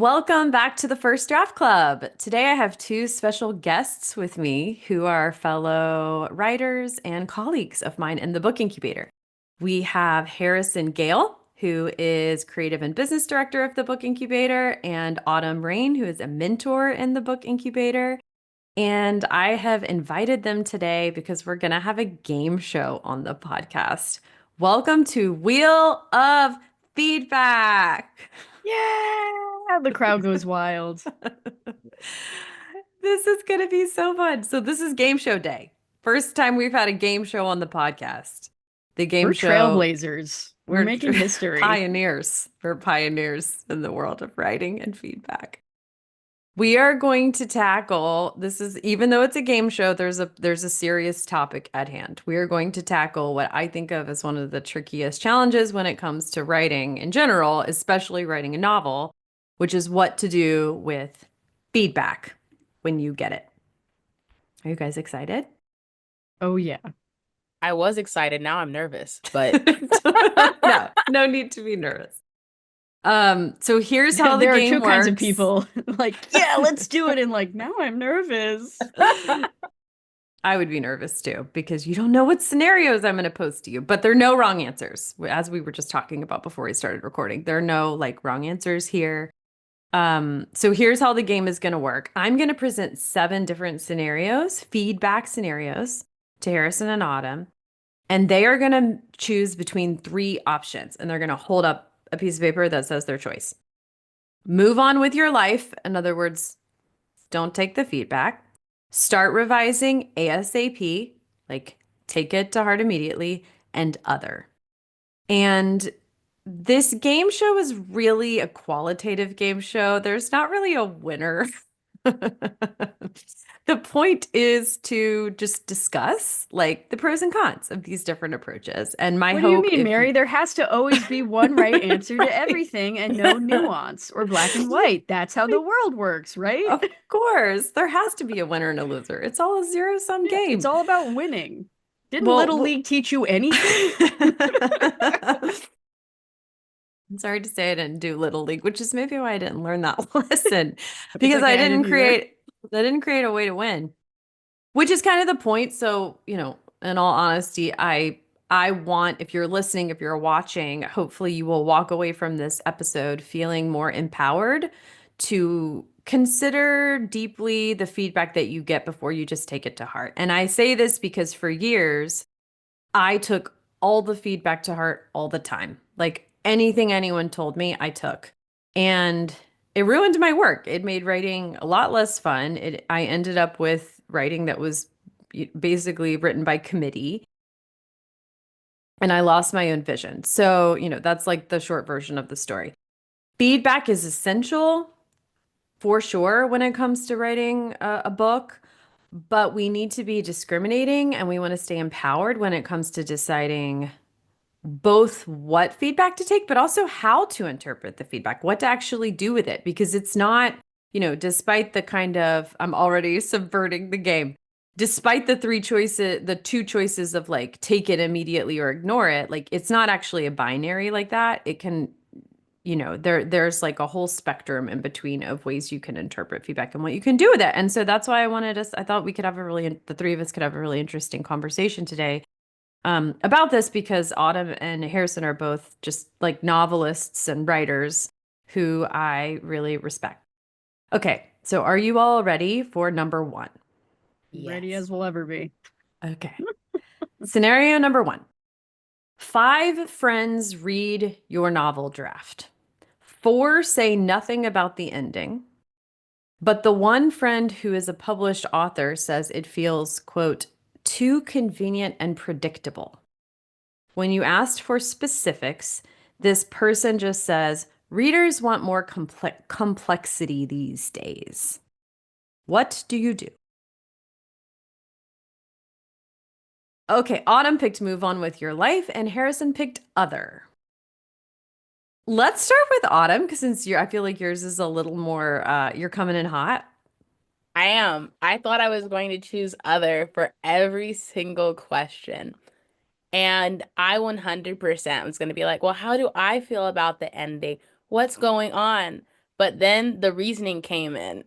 Welcome back to the First Draft Club. Today I have two special guests with me who are fellow writers and colleagues of mine in the Book Incubator. We have Harrison Gale, who is creative and business director of the Book Incubator, and Autumn Raine, who is a mentor in the Book Incubator. And I have invited them today because we're going to have a game show on the podcast. Welcome to Wheel of Feedback. Yeah, the crowd goes wild. This is going to be so fun. So this is game show day. First time we've had a game show on the podcast. The game We're show, trailblazers. We're we're making history. pioneers. We're pioneers in the world of writing and feedback. We are going to tackle, this is, even though it's a game show, there's a serious topic at hand. We are going to tackle what I think of as one of the trickiest challenges when it comes to writing in general, especially writing a novel, which is what to do with feedback when you get it. Are you guys excited? Oh, yeah. I was excited. Now I'm nervous, but No need to be nervous. So here's how the There are game two kinds of works. people. Like, yeah, let's do it. And like, now I'm nervous. I would be nervous too because you don't know what scenarios I'm going to pose to you, but there are no wrong answers. As we were just talking about before we started recording, there are no like wrong answers here. So here's how the game is going to work. I'm going to present 7 different scenarios, feedback scenarios to Harrison and Autumn, and they are going to choose between 3 options, and they're going to hold up a piece of paper that says their choice. Move on with your life. In other words, don't take the feedback. Start revising ASAP, like take it to heart immediately, and other. And this game show is really a qualitative game show. There's not really a winner. The point is to just discuss like the pros and cons of these different approaches. And my What do you hope, mean, if Mary? There has to always be one right answer to Right. everything and no nuance or black and white. That's how the world works, right? Of course, there has to be a winner and a loser. It's all a zero-sum Yeah, it's game. all about winning. Didn't Well, Little League teach you anything? I'm sorry to say I didn't do Little League, which is maybe why I didn't learn that lesson It's because okay, I didn't either. I didn't create a way to win, which is kind of the point. So, in all honesty, I want, if you're listening, if you're watching, hopefully you will walk away from this episode feeling more empowered to consider deeply the feedback that you get before you just take it to heart. And I say this because for years, I took all the feedback to heart all the time. Like anything anyone told me, I took. And it ruined my work. It made writing a lot less fun. I ended up with writing that was basically written by committee, and I lost my own vision. So, that's like the short version of the story. Feedback is essential for sure when it comes to writing a book, but we need to be discriminating and we want to stay empowered when it comes to deciding both what feedback to take, but also how to interpret the feedback, what to actually do with it. Because it's not, despite the kind of, I'm already subverting the game, despite the 3 choices, the 2 choices of like take it immediately or ignore it, like it's not actually a binary like that. It can, there's like a whole spectrum in between of ways you can interpret feedback and what you can do with it. And so that's why I thought we could have the 3 of us could have a really interesting conversation today about this, because Autumn and Harrison are both just like novelists and writers who I really respect. Okay, so are you all ready for number 1? Ready yes. as we'll ever be. Okay. Scenario number 1. 5 friends read your novel draft. 4 say nothing about the ending, but the one friend who is a published author says it feels, quote, too convenient and predictable. When you asked for specifics, this person just says, readers want more complexity these days. What do you do? Okay, Autumn picked Move On With Your Life, and Harrison picked Other. Let's start with Autumn, because I feel like yours is a little more, you're coming in hot. I am. I thought I was going to choose other for every single question. And I 100% was going to be like, well, how do I feel about the ending? What's going on? But then the reasoning came in.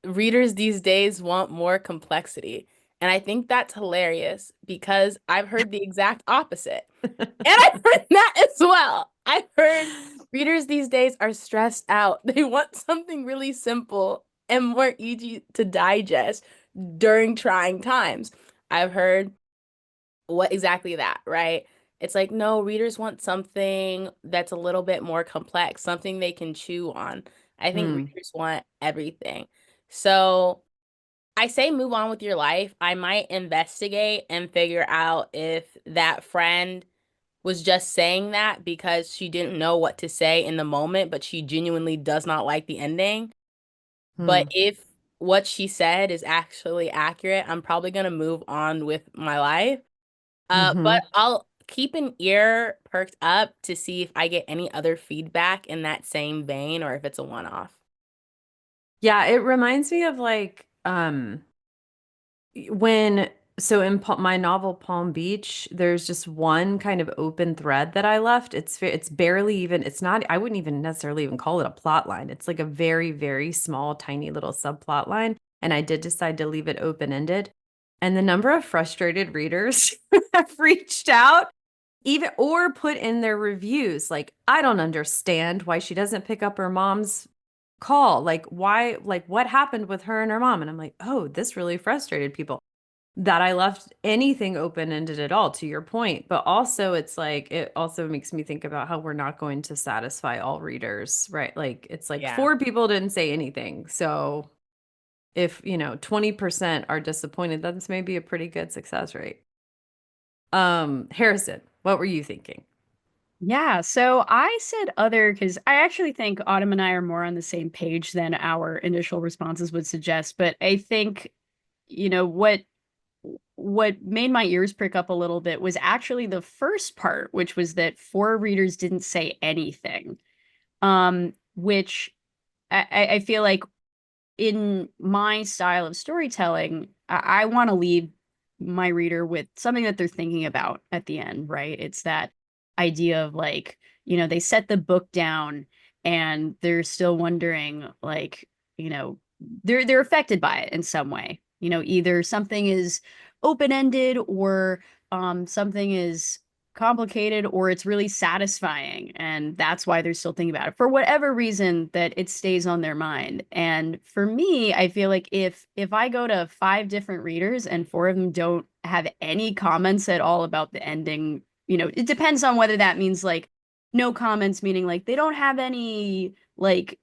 Readers these days want more complexity. And I think that's hilarious because I've heard the exact opposite. And I've heard that as well. I've heard readers these days are stressed out. They want something really simple and more easy to digest during trying times. I've heard what exactly that, right? It's like, no, readers want something that's a little bit more complex, something they can chew on. I think Hmm. readers want everything. So I say move on with your life. I might investigate and figure out if that friend was just saying that because she didn't know what to say in the moment, but she genuinely does not like the ending. Hmm. But if what she said is actually accurate, I'm probably gonna move on with my life. Mm-hmm. But I'll keep an ear perked up to see if I get any other feedback in that same vein or if it's a one-off. Yeah, it reminds me of like when so in my novel Palm Beach, there's just one kind of open thread that I left. It's barely even it's not I wouldn't even necessarily even call it a plot line. It's like a very, very small, tiny little subplot line. And I did decide to leave it open-ended. And the number of frustrated readers who have reached out, even or put in their reviews, like, I don't understand why she doesn't pick up her mom's call. Like, why, like, what happened with her and her mom? And I'm like, oh, this really frustrated people that I left anything open-ended at all, to your point. But also, it's like, it also makes me think about how we're not going to satisfy all readers, right? Like, it's like Yeah. four people didn't say anything. So if, 20% are disappointed, that's maybe a pretty good success rate. Harrison, what were you thinking? Yeah, so I said other because I actually think Autumn and I are more on the same page than our initial responses would suggest. But I think, what made my ears prick up a little bit was actually the first part, which was that four readers didn't say anything. Which I feel like in my style of storytelling, I want to leave my reader with something that they're thinking about at the end, right? It's that idea of like, they set the book down and they're still wondering, like, they're affected by it in some way. Either something is open-ended or something is complicated or it's really satisfying and that's why they're still thinking about it for whatever reason that it stays on their mind. And for me, I feel like if I go to five different readers and four of them don't have any comments at all about the ending, it depends on whether that means like no comments, meaning like they don't have any like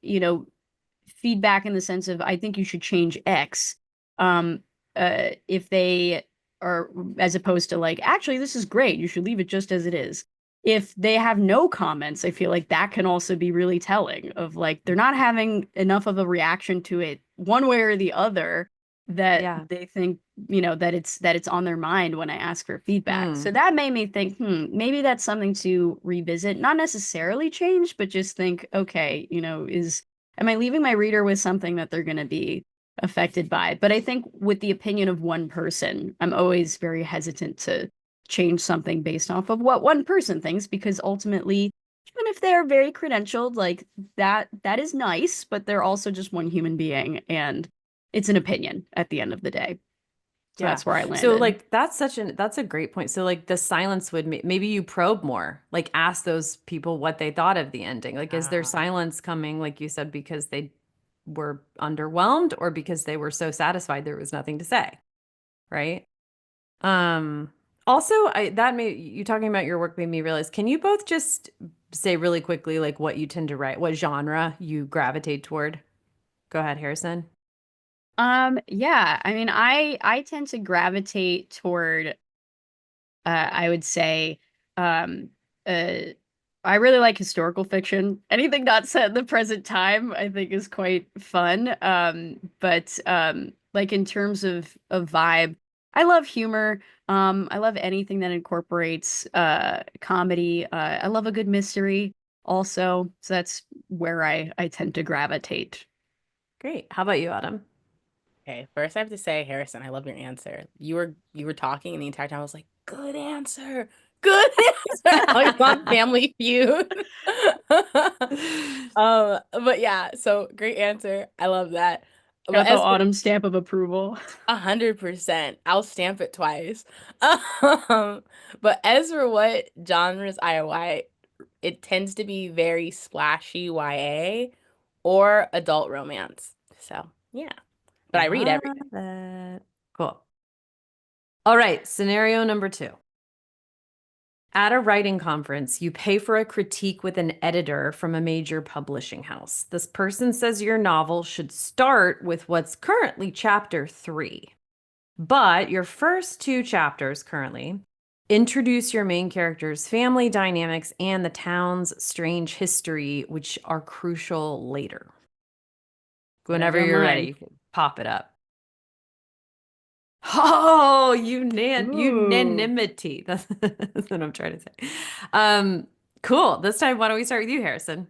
feedback in the sense of I think you should change X. Um, if they are as opposed to like actually this is great, you should leave it just as it is. If they have no comments, I feel like that can also be really telling of like they're not having enough of a reaction to it one way or the other that Yeah. they think that it's on their mind when I ask for feedback. Hmm. So that made me think, maybe that's something to revisit, not necessarily change, but just think, okay, is am I leaving my reader with something that they're going to be affected by? But I think with the opinion of one person, I'm always very hesitant to change something based off of what one person thinks, because ultimately, even if they're very credentialed, like that is nice, but they're also just one human being, and it's an opinion at the end of the day. So Yeah. that's where I So landed. like that's a great point. So like the silence would maybe you probe more, like ask those people what they thought of the ending. Like is their Ah. silence coming, like you said, because they were underwhelmed or because they were so satisfied there was nothing to say, right? Also, I that made you talking about your work made me realize, can you both just say really quickly like what you tend to write, what genre you gravitate toward? Go ahead, Harrison. Yeah, I mean, I tend to gravitate toward I would say, um, uh, I really like historical fiction. Anything not set in the present time, I think, is quite fun. But like in terms of vibe, I love humor. I love anything that incorporates comedy. I love a good mystery also. So that's where I tend to gravitate. Great. How about you, Autumn? Okay, first I have to say, Harrison, I love your answer. You were talking and the entire time I was like, good answer. Good answer. Oh, you want Family Feud? But yeah, so great answer. I love that. But Got the as for autumn stamp of approval. 100%, I'll stamp it twice. But as for what genres I write, it tends to be very splashy YA or adult romance. So yeah, but I read Love everything. it. Cool. All right, scenario number 2. At a writing conference, you pay for a critique with an editor from a major publishing house. This person says your novel should start with what's currently chapter 3. But your first 2 chapters currently introduce your main character's family dynamics and the town's strange history, which are crucial later. Whenever Whatever you're ready, mine. you can pop it up. Oh, Ooh. unanimity. That's what I'm trying to say. Cool. This time, why don't we start with you, Harrison?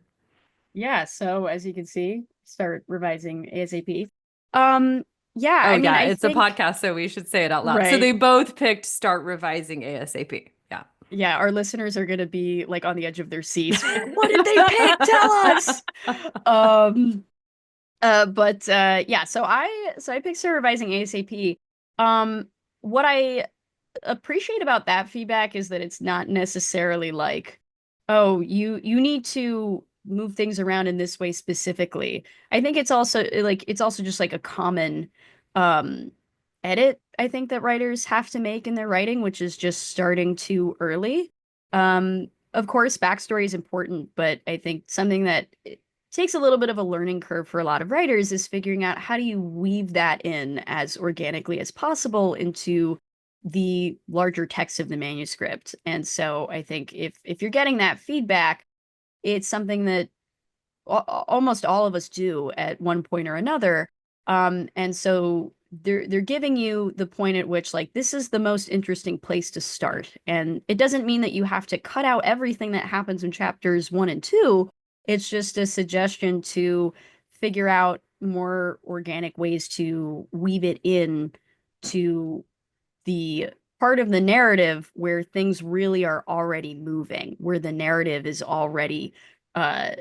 Yeah, so as you can see, start revising ASAP. Um, yeah, Oh, I mean, yeah, I it's a think podcast, so we should say it out loud. So they right. both picked start revising ASAP. Yeah. Yeah, our listeners are gonna be like on the edge of their seats. What did they pick? Tell us. Um, but yeah, so I picked start revising ASAP. Um, what I appreciate about that feedback is that it's not necessarily like, oh, you need to move things around in this way specifically. I think it's also just like a common um edit I think that writers have to make in their writing, which is just starting too early. Of course, backstory is important, but I think something that it takes a little bit of a learning curve for a lot of writers is figuring out how do you weave that in as organically as possible into the larger text of the manuscript. And so I think if you're getting that feedback, it's something that almost all of us do at one point or another. And so they're giving you the point at which like this is the most interesting place to start. And it doesn't mean that you have to cut out everything that happens in chapters 1 and 2. It's just a suggestion to figure out more organic ways to weave it in to the part of the narrative where things really are already moving, where the narrative is already uh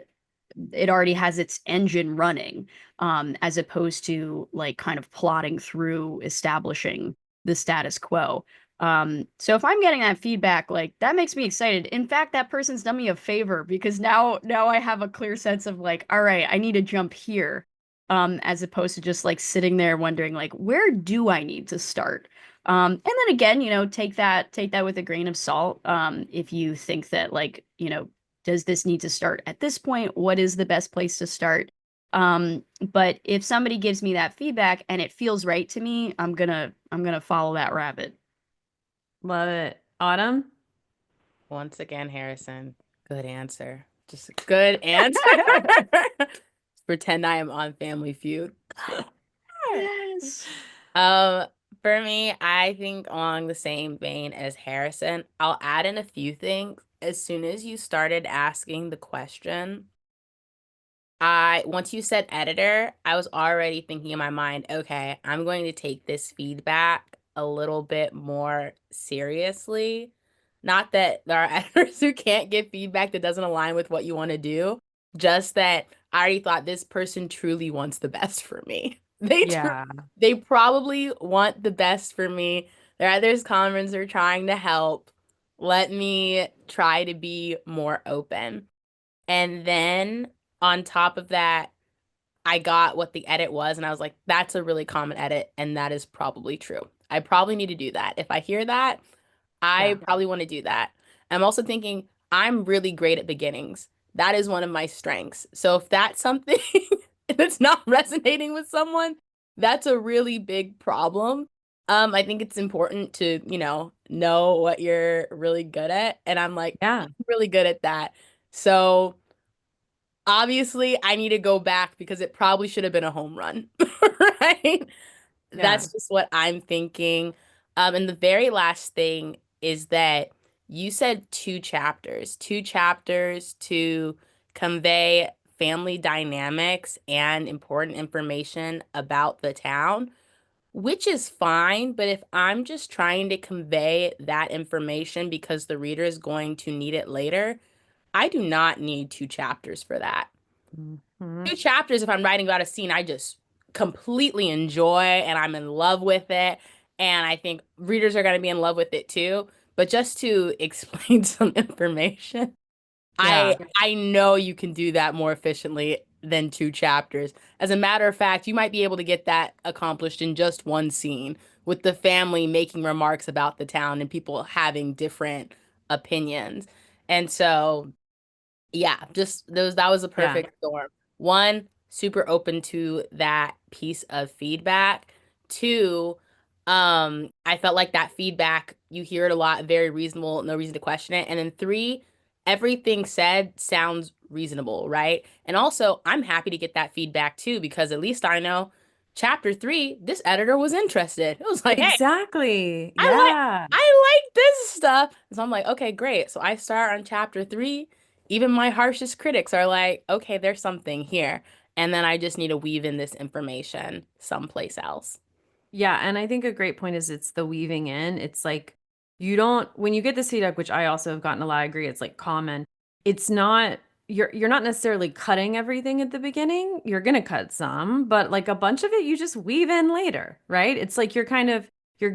it already has its engine running, as opposed to like kind of plotting through establishing the status quo. So if I'm getting that feedback, like that makes me excited. In fact, that person's done me a favor because now I have a clear sense of like, all right, I need to jump here, as opposed to just like sitting there wondering like, where do I need to start? And then again, take that with a grain of salt. If you think that like, does this need to start at this point? What is the best place to start? But if somebody gives me that feedback and it feels right to me, I'm gonna follow that rabbit. Love it. Autumn? Once again, Harrison, good answer. Just a good answer. Pretend I am on Family Feud. Yes. Um, for me, I think along the same vein as Harrison, I'll add in a few things. As soon as you started asking the question, once you said editor, I was already thinking in my mind, okay, I'm going to take this feedback a little bit more seriously. Not that there are editors who can't give feedback that doesn't align with what you want to do, just that I already thought this person truly wants the best for me. Yeah. They probably want the best for me. They're at their conference, they're trying to help. Let me try to be more open. And then on top of that, I got what the edit was, and I was like, that's a really common edit, and that is probably true. I probably need to do that. If I hear that, I Yeah. probably want to do that. I'm also thinking I'm really great at beginnings. That is one of my strengths. So if that's something that's not resonating with someone, that's a really big problem. I think it's important to, know what you're really good at. And I'm like, Yeah. I'm really good at that. So obviously, I need to go back because it probably should have been a home run, right? Yeah. That's just what I'm thinking. And the very last thing is that you said two chapters to convey family dynamics and important information about the town, which is fine, but if I'm just trying to convey that information because the reader is going to need it later, I do not need 2 chapters for that. Mhm. 2 chapters, if I'm writing about a scene I just completely enjoy and I'm in love with it, and I think readers are going to be in love with it too. But just to explain some information, I Yeah. I know you can do that more efficiently than 2 chapters. As a matter of fact, you might be able to get that accomplished in just one scene with the family making remarks about the town and people having different opinions. And so yeah, just those that was a Yeah. perfect storm. One, super open to that piece of feedback. Two, I felt like that feedback, you hear it a lot, very reasonable, no reason to question it. And then three, everything said sounds reasonable, right? And also, I'm happy to get that feedback too, because at least I know chapter 3, this editor was interested. It was like, hey, Exactly. I like Yeah. I like this stuff. So I'm like, okay, great. So I start on chapter 3. Even my harshest critics are like, okay, there's something here. And then I just need to weave in this information someplace else. Yeah, and I think a great point is it's the weaving in. It's like you don't when you get this feedback, which I also have gotten a lot, I agree, it's like common. It's not you're not necessarily cutting everything at the beginning. You're gonna cut some, but like a bunch of it you just weave in later, right? It's like you're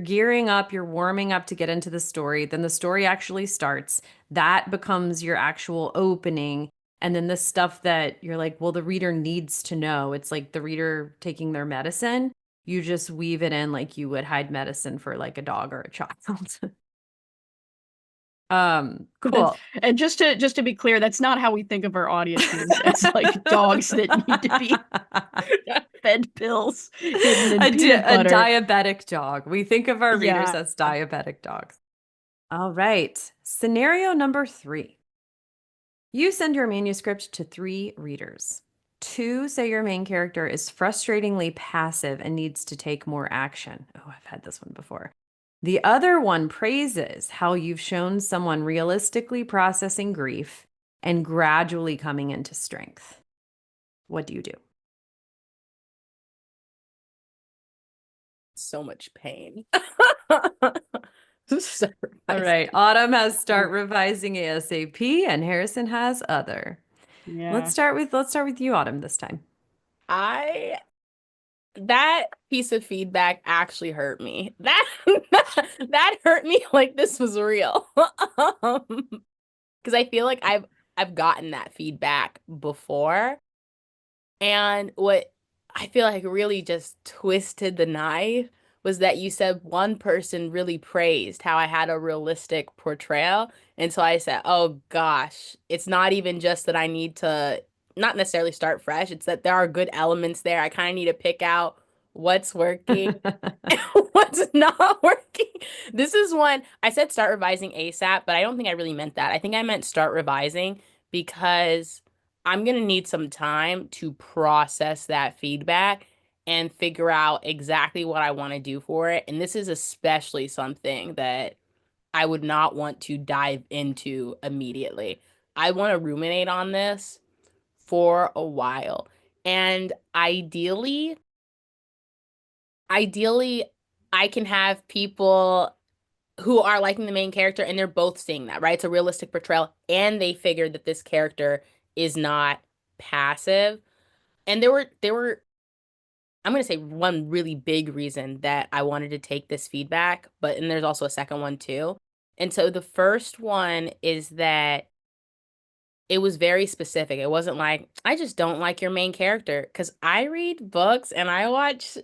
gearing up, you're warming up to get into the story. Then the story actually starts. That becomes your actual opening. And then the stuff that you're like, well, the reader needs to know. It's like the reader taking their medicine, you just weave it in like you would hide medicine for like a dog or a child. That's, Cool. and just to be clear, that's not how we think of our audiences as like dogs that need to be fed pills hidden in peanut A butter. diabetic dog. We think of our readers Yeah. as diabetic dogs. All right. Scenario number 3. You send your manuscript to 3 readers. 2 say your main character is frustratingly passive and needs to take more action. Oh, I've had this one before. The other one praises how you've shown someone realistically processing grief and gradually coming into strength. What do you do? So much pain. All Sacrifice. right. Autumn has start revising ASAP and Harrison has other. Yeah. Let's start with you, Autumn, this time. I That piece of feedback actually hurt me. That hurt me like this was real. Because I feel like I've gotten that feedback before. And what I feel like really just twisted the knife was that you said one person really praised how I had a realistic portrayal. And so I said, oh gosh, it's not even just that I need to not necessarily start fresh, it's that there are good elements there. I kind of need to pick out what's working, what's not working. This is one I said start revising ASAP, but I don't think I really meant that. I think I meant start revising because I'm gonna need some time to process that feedback and figure out exactly what I want to do for it. And this is especially something that I would not want to dive into immediately. I want to ruminate on this for a while. And ideally, I can have people who are liking the main character and they're both seeing that, right? It's a realistic portrayal and they figured that this character is not passive. And there were I'm going to say one really big reason that I wanted to take this feedback, but and there's also a second one too. And so the first one is that it was very specific. It wasn't like, I just don't like your main character. Because I read books and I watch,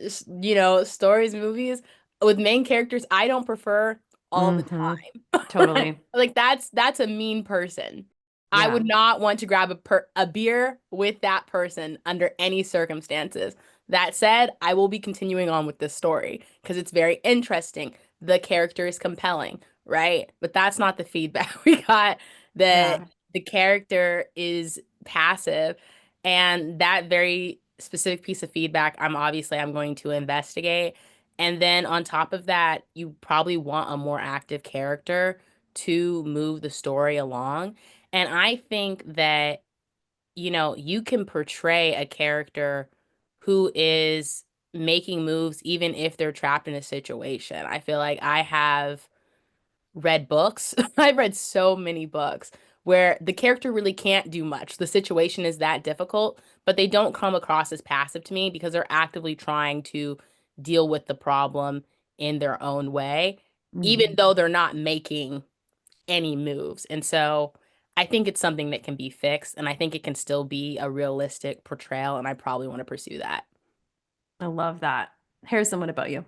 stories, movies with main characters I don't prefer all the Mm-hmm. time. Right? Totally. Like that's a mean person. I Yeah. would not want to grab a beer with that person under any circumstances. That said, I will be continuing on with this story because it's very interesting. The character is compelling, right? But that's not the feedback we got that Yeah. the character is passive, and that very specific piece of feedback I'm going to investigate. And then on top of that, you probably want a more active character to move the story along. And I think that you can portray a character who is making moves even if they're trapped in a situation. I feel like I have read books. I've read so many books where the character really can't do much. The situation is that difficult, but they don't come across as passive to me because they're actively trying to deal with the problem in their own way, even Mhm. though they're not making any moves. And so I think it's something that can be fixed, and I think it can still be a realistic portrayal, and I probably want to pursue that. I love that. Harrison, what about you?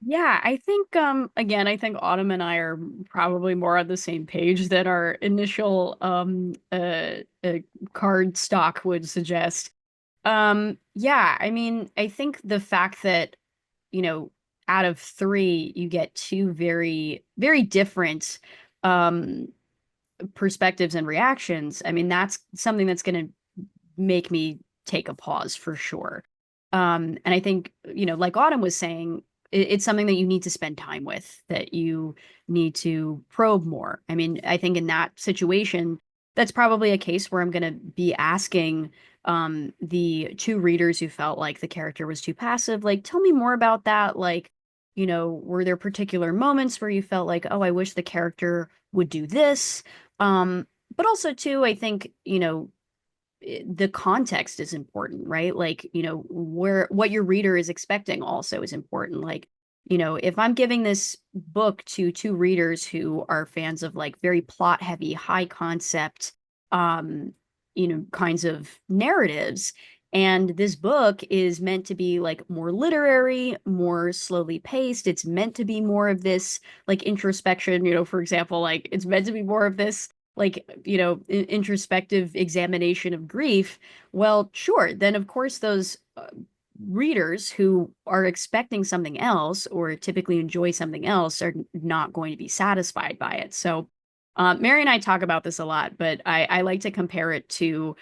Yeah, I think again, I think Autumn and I are probably more on the same page that our initial card stock would suggest. Yeah, I mean, I think the fact that, you know, out of three, you get two very, very different um perspectives and reactions. I mean, that's something that's going to make me take a pause for sure. And I think, like Autumn was saying, it's something that you need to spend time with, that you need to probe more. I mean, I think in that situation, that's probably a case where I'm going to be asking the two readers who felt like the character was too passive, like, tell me more about that. Like, were there particular moments where you felt like, oh, I wish the character would do this? But also, too, I think, the context is important, right? Like, where what your reader is expecting also is important. Like, if I'm giving this book to two readers who are fans of like very plot heavy, high concept, um, kinds of narratives, and this book is meant to be like more literary, more slowly paced. It's meant to be more of this like introspection, for example, like it's meant to be more of this like introspective examination of grief. Well, sure, then of course those readers who are expecting something else or typically enjoy something else are not going to be satisfied by it. So Mary and I talk about this a lot, but I like to compare it to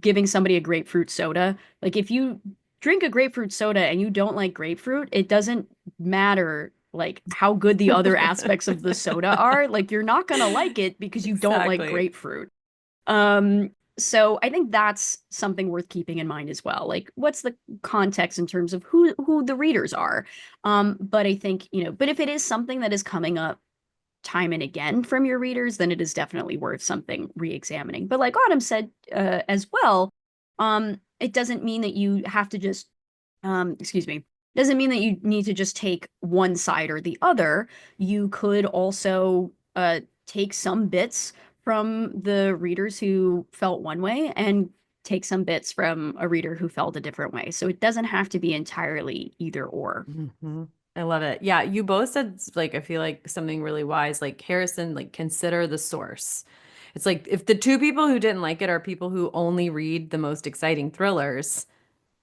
giving somebody a grapefruit soda. Like if you drink a grapefruit soda and you don't like grapefruit, it doesn't matter like how good the other aspects of the soda are. Like you're not gonna like it because you don't like Exactly. grapefruit. Um, so I think that's something worth keeping in mind as well. Like what's the context in terms of who the readers are? But I think, but if it is something that is coming up time and again from your readers, then it is definitely worth something re-examining. But like Autumn said as well, it doesn't mean that you have to just excuse me, doesn't mean that you need to just take one side or the other. You could also take some bits from the readers who felt one way and take some bits from a reader who felt a different way. So it doesn't have to be entirely either or. Mhm. I love it. Yeah, you both said like I feel like something really wise. Like Harrison, like consider the source. It's like if the two people who didn't like it are people who only read the most exciting thrillers,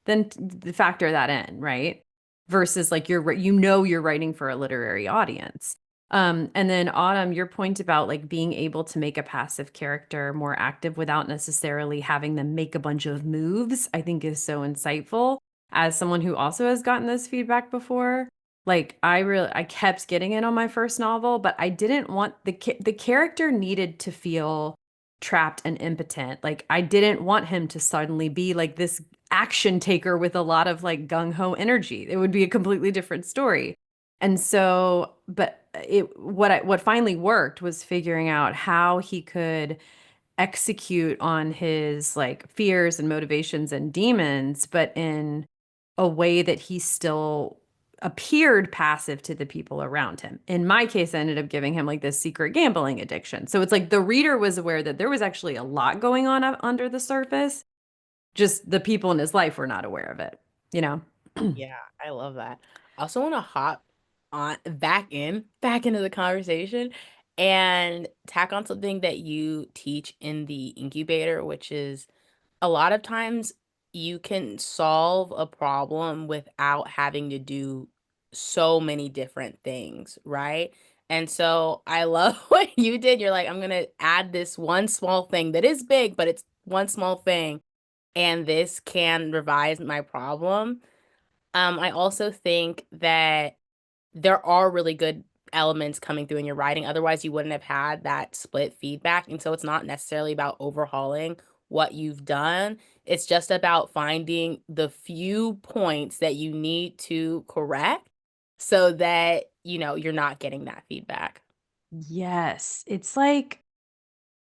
then factor that in, right? Versus like you're writing for a literary audience. And then Autumn, your point about like being able to make a passive character more active without necessarily having them make a bunch of moves, I think is so insightful. As someone who also has gotten this feedback before, like I kept getting it on my first novel, but I didn't want the character needed to feel trapped and impotent. Like I didn't want him to suddenly be like this action taker with a lot of like gung ho energy. It would be a completely different story. And so, but what finally worked was figuring out how he could execute on his like fears and motivations and demons, but in a way that he still appeared passive to the people around him. In my case, I ended up giving him like this secret gambling addiction. So it's like the reader was aware that there was actually a lot going on under the surface, just the people in his life were not aware of it, you know? Yeah, I love that. I also want to hop on back into the conversation and tack on something that you teach in the incubator, which is a lot of times you can solve a problem without having to do so many different things, right? And so I love what you did. You're like, I'm gonna add this one small thing that is big, but it's one small thing, and this can revise my problem. I also think that there are really good elements coming through in your writing. Otherwise, you wouldn't have had that split feedback. And so it's not necessarily about overhauling what you've done. It's just about finding the few points that you need to correct so that, you're not getting that feedback. Yes. It's like,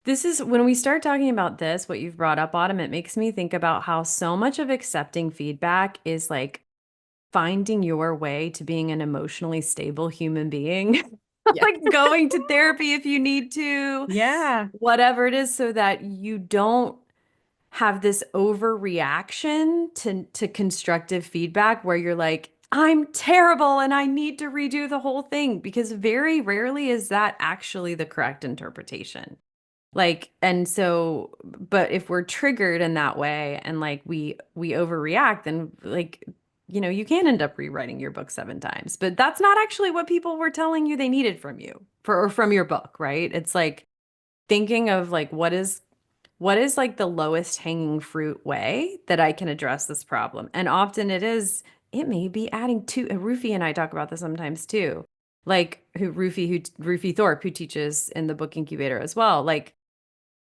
this is when we start talking about this, what you've brought up, Autumn, it makes me think about how so much of accepting feedback is like finding your way to being an emotionally stable human being. Yeah. Like going to therapy if you need to, Yeah. whatever it is, so that you don't have this overreaction to constructive feedback where you're like, I'm terrible and I need to redo the whole thing, because very rarely is that actually the correct interpretation. Like, and so, but if we're triggered in that way and like we overreact, then like, you can end up rewriting your book 7 times. But that's not actually what people were telling you they needed from you or from your book, right? It's like thinking of like what is like the lowest hanging fruit way that I can address this problem? And often it may be adding to, Rufy and I talk about this sometimes too. Like Rufy Thorpe, who teaches in the Book Incubator as well. Like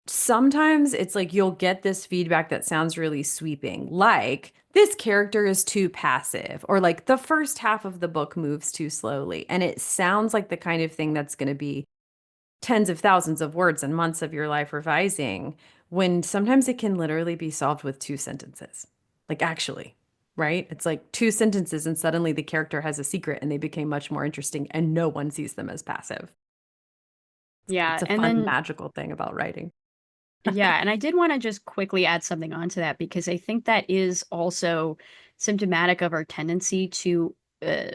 sometimes it's like you'll get this feedback that sounds really sweeping, like this character is too passive, or like the first half of the book moves too slowly. And it sounds like the kind of thing that's going to be tens of thousands of words and months of your life revising, when sometimes it can literally be solved with 2 sentences. Like, actually, right? It's like 2 sentences, and suddenly the character has a secret and they became much more interesting, and no one sees them as passive. Yeah. It's a And fun, then, magical thing about writing. yeah. And I did want to just quickly add something onto that because I think that is also symptomatic of our tendency to uh,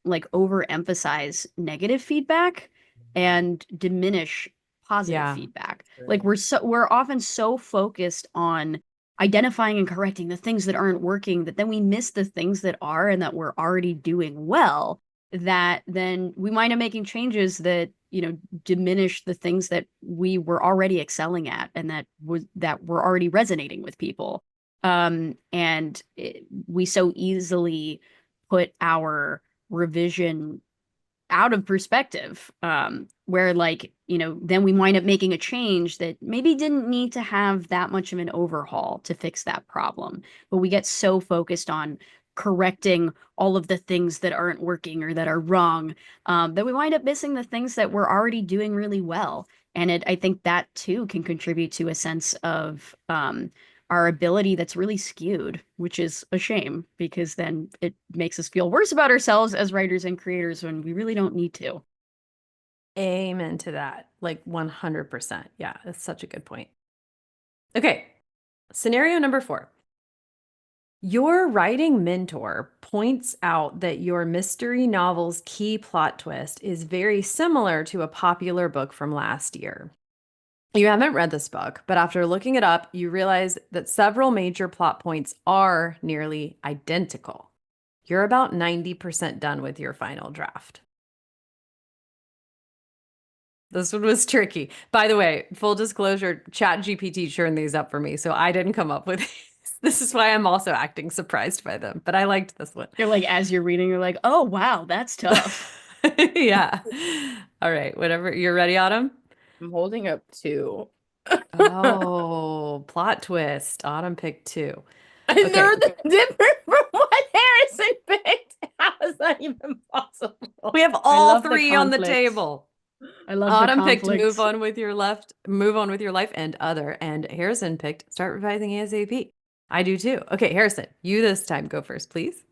like overemphasize negative feedback and diminish positive Yeah. feedback. Like we're often so focused on identifying and correcting the things that aren't working that then we miss the things that are and that we're already doing well, that then we wind up making changes that, diminish the things that we were already excelling at and that were already resonating with people. We so easily put our revision out of perspective, where like, then we wind up making a change that maybe didn't need to have that much of an overhaul to fix that problem. But we get so focused on correcting all of the things that aren't working or that are wrong, that we wind up missing the things that we're already doing really well. And I think that too can contribute to a sense of our ability that's really skewed, which is a shame because then it makes us feel worse about ourselves as writers and creators when we really don't need to. Amen to that. Like 100%. Yeah, that's such a good point. Okay. Scenario number 4. Your writing mentor points out that your mystery novel's key plot twist is very similar to a popular book from last year. You haven't read this book, but after looking it up, you realize that several major plot points are nearly identical. You're about 90% done with your final draft. This one was tricky. By the way, full disclosure, ChatGPT churned these up for me, so I didn't come up with these. This is why I'm also acting surprised by them, but I liked this one. You're like, as you're reading, you're like, oh, wow, that's tough. Yeah. All right, whatever. You're ready, Autumn? I'm holding up 2. Oh, plot twist. Autumn picked 2. And Okay. they're different from what Harrison picked. How is that even possible? We have I all love the 3 on the conflict. table. I love the Autumn picked conflict. move on with your life and other, and Harrison picked start revising ASAP. I do too. Okay, Harrison, you this time go first, please.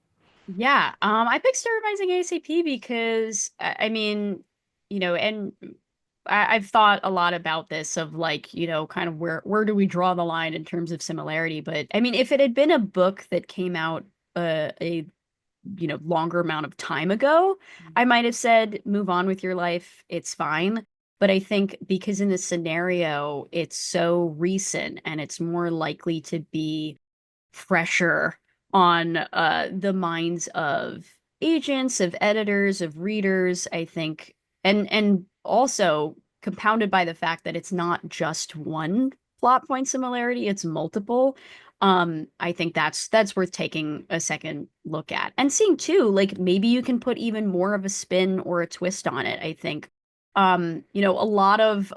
Yeah, I picked Start Revising ASAP because I mean, and I've thought a lot about this of like, kind of where do we draw the line in terms of similarity? But I mean, if it had been a book that came out a longer amount of time ago, I might have said move on with your life, it's fine. But I think because in this scenario, it's so recent and it's more likely to be fresher on the minds of agents, of editors, of readers, I think, and also compounded by the fact that it's not just one plot point similarity, it's multiple. I think that's worth taking a second look at and seeing too, like maybe you can put even more of a spin or a twist on it. I think a lot of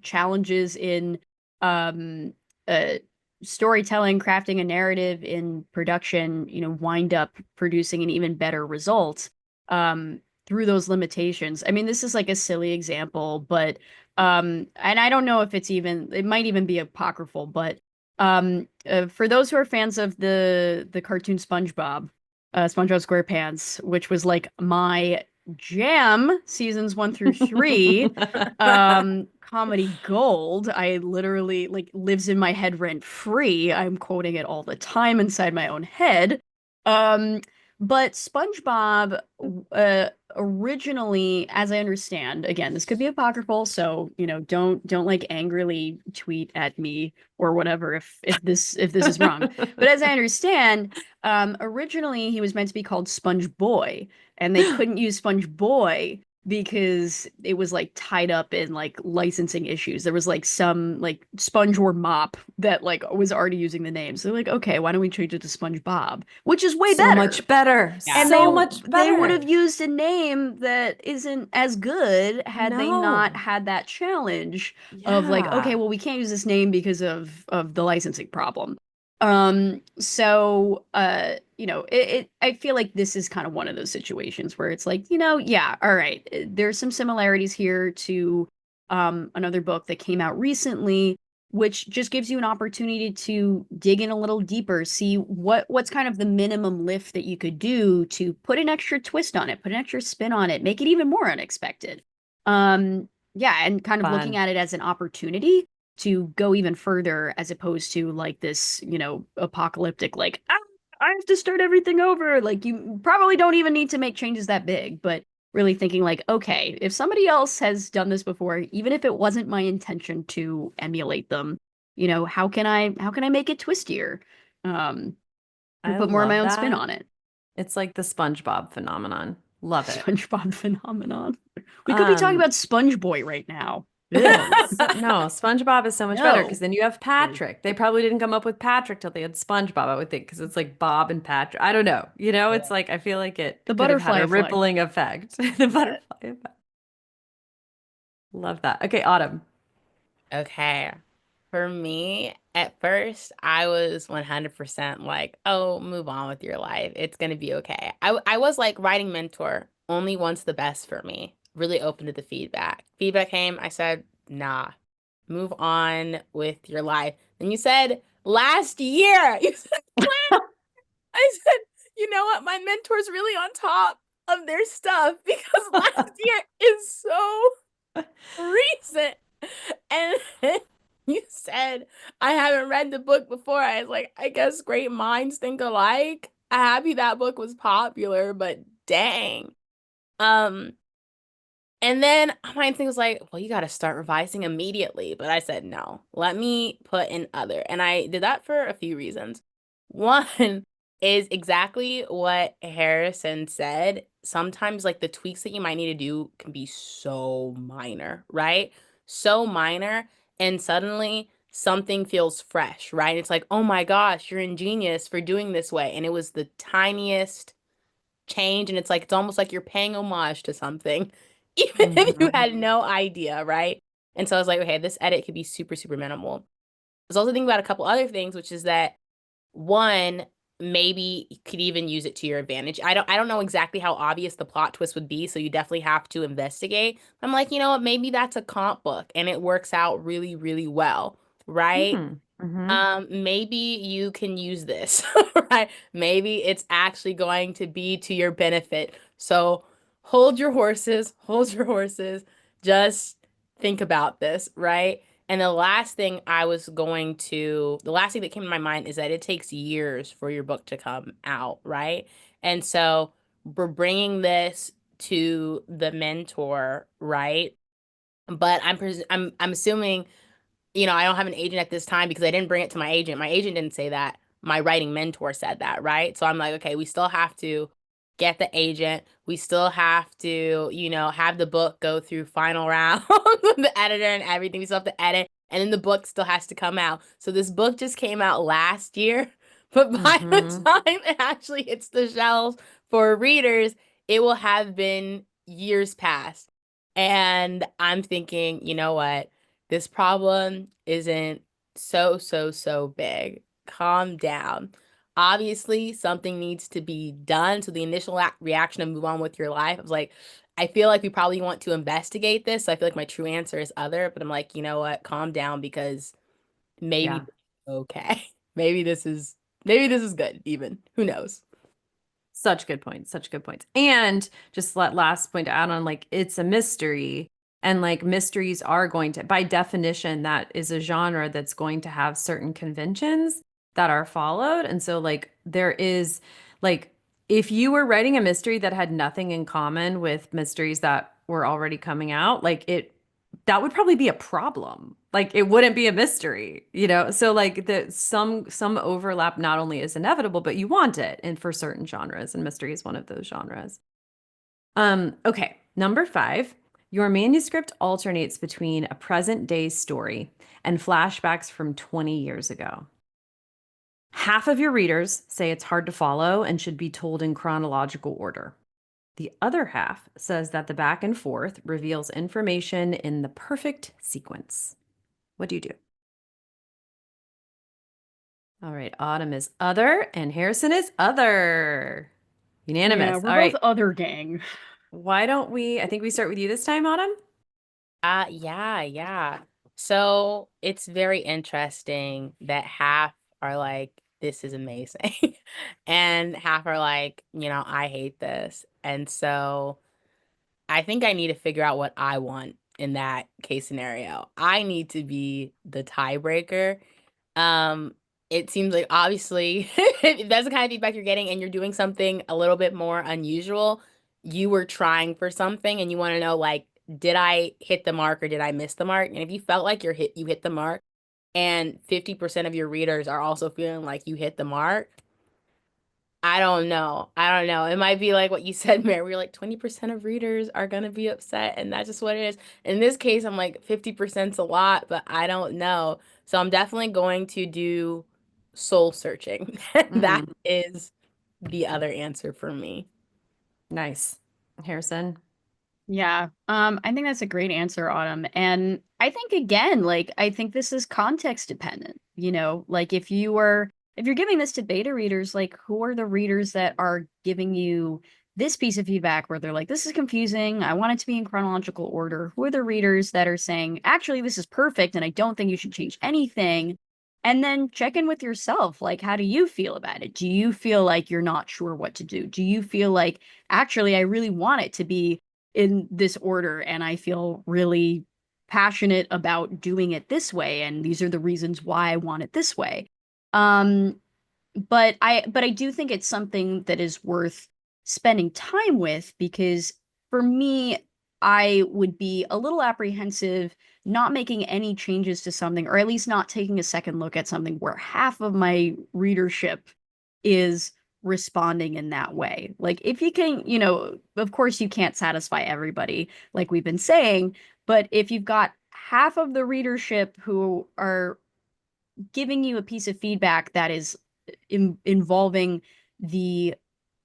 challenges in um uh storytelling, crafting a narrative in production, wind up producing an even better result through those limitations. I mean, this is like a silly example, but and I don't know if it might even be apocryphal, but for those who are fans of the cartoon SpongeBob, SpongeBob SquarePants, which was like my jam seasons 1 through 3, comedy gold. I literally like lives in my head rent free. I'm quoting it all the time inside my own head. Um, but SpongeBob, originally, as I understand, again, this could be apocryphal, so don't like angrily tweet at me or whatever if this is wrong. But as I understand, originally he was meant to be called Sponge Boy, and they couldn't use Sponge Boy because it was like tied up in like licensing issues. There was like some like Sponge or Mop that like was already using the name. So they're like, okay, why don't we change it to SpongeBob, which is way So better. much better. Yeah. And So much they would have better. used a name that isn't as good had they not No. had that challenge of like, okay, Yeah. well, we can't use this name because of the licensing problem. So I feel like this is kind of one of those situations where it's like, yeah, all right, there's some similarities here to another book that came out recently, which just gives you an opportunity to dig in a little deeper, see what's kind of the minimum lift that you could do to put an extra twist on it, put an extra spin on it, make it even more unexpected. Yeah, and kind of looking Fun. at it as an opportunity to go even further as opposed to like this, apocalyptic, like, ah, I have to start everything over. Like, you probably don't even need to make changes that big, but really thinking like, okay, if somebody else has done this before, even if it wasn't my intention to emulate them, how can I make it twistier? Um, or I put more of my love own spin that. on it. It's like the SpongeBob phenomenon. Love it. SpongeBob phenomenon. We could be talking Um, about Sponge Boy right now. Ew. Ew. No, SpongeBob is so much better because No. then you have Patrick. They probably didn't come up with Patrick till they had SpongeBob, I would think, because it's like Bob and Patrick. I don't know. It's like I feel like it The could have had butterfly a effect. rippling effect. The butterfly effect. Love that. Okay, Autumn. Okay. For me, at first, I was 100% like, oh, move on with your life. It's going to be okay. I was like writing mentor only wants the best for me, really open to the feedback. Feedback came, I said, nah, move on with your life. And you said last year, you said, I said, you know what? My mentor's really on top of their stuff because last year is so recent. And you said, I haven't read the book before. I was like, I guess great minds think alike. I'm happy that book was popular, but dang. Um, and then my thing was like, well, you got to start revising immediately. But I said, no, let me put in other. And I did that for a few reasons. One is exactly what Harrison said. Sometimes, like, the tweaks that you might need to do can be so minor, right? So minor. And suddenly something feels fresh, right? It's like, oh my gosh, you're ingenious for doing this way. And it was the tiniest change, and it's like it's almost like you're paying homage to something even if you Mhm. had no idea, right? And so I was like, okay, this edit could be super super minimal. I was also thinking about a couple other things, which is that one, maybe you could even use it to your advantage. I don't know exactly how obvious the plot twist would be, so you definitely have to investigate. I'm like, you know what, maybe that's a comp book and it works out really really well, right? Mhm. Mhm. Maybe you can use this, right? Maybe it's actually going to be to your benefit. So hold your horses, hold your horses. Just think about this, right? And the last thing that came to my mind is that it takes years for your book to come out, right? And so we're bringing this to the mentor, right? But I'm assuming, I don't have an agent at this time because I didn't bring it to my agent. My agent didn't say that. My writing mentor said that, right? So I'm like, okay, we still have to get the agent. We still have to, have the book go through final rounds with the editor and everything. We still have to edit. And then the book still has to come out. So this book just came out last year. But by the Mhm. time it actually hits the shelves for readers, it will have been years past. And I'm thinking, you know what? This problem isn't so big. Calm down. Obviously, something needs to be done. So the initial reaction to move on with your life, I was like, I feel like we probably want to investigate this. So I feel like my true answer is other, but I'm like, you know what? Calm down because maybe Yeah. this is okay. Maybe this is good even. Who knows? Such good points, such good points. And just last point to add on, like it's a mystery. And like mysteries are going to, by definition, that is a genre that's going to have certain conventions that are followed. And so like there is like if you were writing a mystery that had nothing in common with mysteries that were already coming out, like it that would probably be a problem. Like it wouldn't be a mystery, you know? So like the some overlap not only is inevitable, but you want it and for certain genres, and mystery is one of those genres. Okay, number 5. Your manuscript alternates between a present day story and flashbacks from 20 years ago. Half of your readers say it's hard to follow and should be told in chronological order. The other half says that the back and forth reveals information in the perfect sequence. What do you do? All right, Autumn is other and Harrison is other. Yeah, Unanimous. we're All both right. other gang. Why don't we, I think we start with you this time, Autumn? Yeah. So it's very interesting that half are like, this is amazing. And half are like, I hate this. And so I think I need to figure out what I want in that case scenario. I need to be the tiebreaker. Um, it seems like obviously if that's the kind of feedback you're getting and you're doing something a little bit more unusual, you were trying for something and you want to know like, did I hit the mark or did I miss the mark? And if you felt like you hit the mark and 50% of your readers are also feeling like you hit the mark, I don't know. I don't know. It might be like what you said, Mary. We're like 20% of readers are gonna be upset, and that's just what it is. In this case, I'm like 50%'s a lot, but I don't know. So I'm definitely going to do soul searching. That Mm, is the other answer for me. nice. Harrison? Yeah. I think that's a great answer, Autumn. And I think again, like I think this is context dependent, like if you're giving this to beta readers, like who are the readers that are giving you this piece of feedback where they're like, this is confusing, I want it to be in chronological order? Who are the readers that are saying, actually, this is perfect and I don't think you should change anything? And then check in with yourself. Like, how do you feel about it? Do you feel like you're not sure what to do? Do you feel like, actually, I really want it to be in this order and I feel really passionate about doing it this way and these are the reasons why I want it this way. Um but I do think it's something that is worth spending time with because for me I would be a little apprehensive not making any changes to something or at least not taking a second look at something where half of my readership is responding in that way. Like if you can, of course you can't satisfy everybody like we've been saying, but if you've got half of the readership who are giving you a piece of feedback that is involving the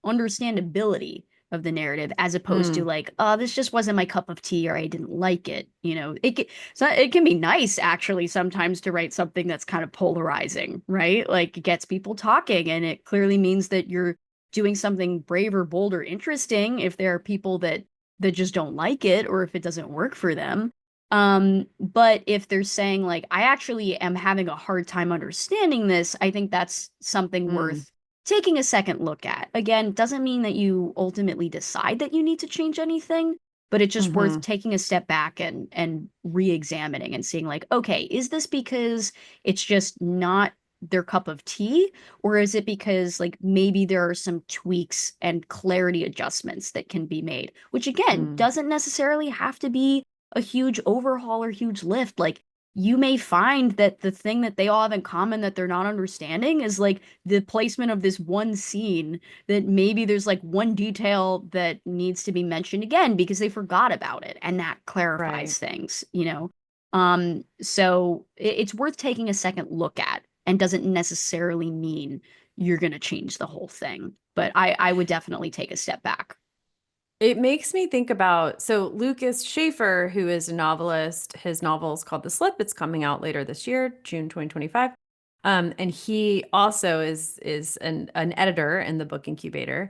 understandability of the narrative as opposed to Mm, like, oh, this just wasn't my cup of tea or I didn't like it. It can be nice actually sometimes to write something that's kind of polarizing, right? Like it gets people talking and it clearly means that you're doing something brave or bold or interesting if there are people that just don't like it or if it doesn't work for them. But if they're saying like, I actually am having a hard time understanding this, I think that's something mm, worth taking a second look at. Again, doesn't mean that you ultimately decide that you need to change anything, but it's just worth mm-hmm, taking a step back and re-examining and seeing like, okay, is this because it's just not their cup of tea, or is it because like maybe there are some tweaks and clarity adjustments that can be made, which again mm, doesn't necessarily have to be a huge overhaul or huge lift. Like you may find that the thing that they all have in common that they're not understanding is like the placement of this one scene that maybe there's like one detail that needs to be mentioned again because they forgot about it and that right. clarifies things. So it's worth taking a second look at and doesn't necessarily mean you're going to change the whole thing. But I would definitely take a step back. It makes me think about so Lucas Schaefer, who is a novelist, his novel is called The Slip. It's coming out later this year, June 2025. And he also is an editor in the Book Incubator.